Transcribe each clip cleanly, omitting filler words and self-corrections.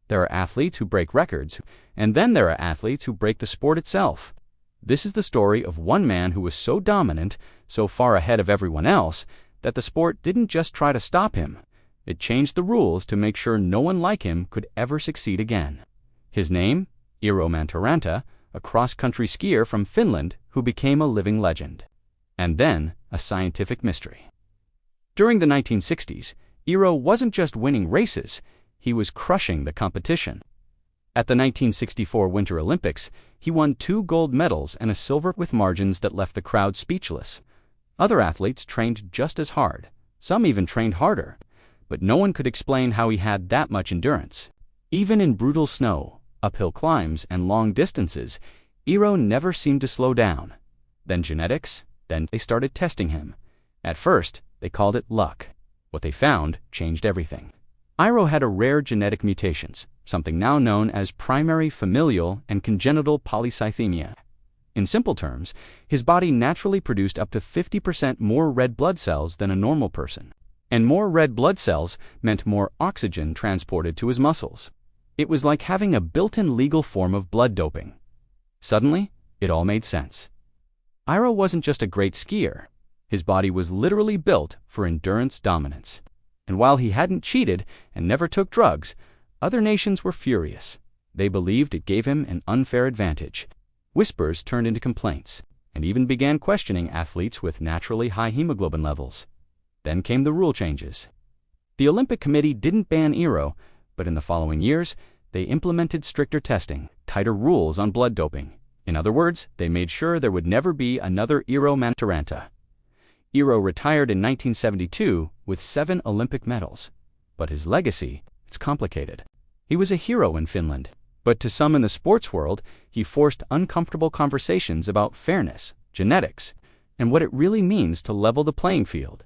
There are athletes who break records, and then there are athletes who break the sport itself. This is the story of one man who was so dominant, so far ahead of everyone else, that the sport didn't just try to stop him. It changed the rules to make sure no one like him could ever succeed again. His name? Eero Mäntyranta, a cross-country skier from Finland who became a living legend. And then, a scientific mystery. During the 1960s, Eero wasn't just winning races, he was crushing the competition. At the 1964 Winter Olympics, he won 2 gold medals and a silver with margins that left the crowd speechless. Other athletes trained just as hard, some even trained harder, but no one could explain how he had that much endurance. Even in brutal snow, uphill climbs, and long distances, Eero never seemed to slow down. Then genetics, then they started testing him. At first, they called it luck. What they found changed everything. Eero had a rare genetic mutations, something now known as primary familial and congenital polycythemia. In simple terms, his body naturally produced up to 50% more red blood cells than a normal person. And more red blood cells meant more oxygen transported to his muscles. It was like having a built-in legal form of blood doping. Suddenly, it all made sense. Eero wasn't just a great skier. His body was literally built for endurance dominance. And while he hadn't cheated and never took drugs, other nations were furious. They believed it gave him an unfair advantage. Whispers turned into complaints, and even began questioning athletes with naturally high hemoglobin levels. Then came the rule changes. The Olympic Committee didn't ban Eero, but in the following years, they implemented stricter testing, tighter rules on blood doping. In other words, they made sure there would never be another Eero Mäntyranta. Eero retired in 1972 with 7 Olympic medals. But his legacy, it's complicated. He was a hero in Finland, but to some in the sports world, he forced uncomfortable conversations about fairness, genetics, and what it really means to level the playing field.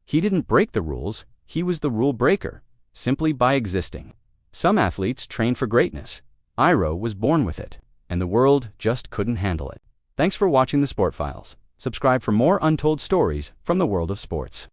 He didn't break the rules, he was the rule breaker, simply by existing. Some athletes trained for greatness. Eero was born with it, and the world just couldn't handle it. Thanks for watching the Sport Files. Subscribe for more untold stories from the world of sports.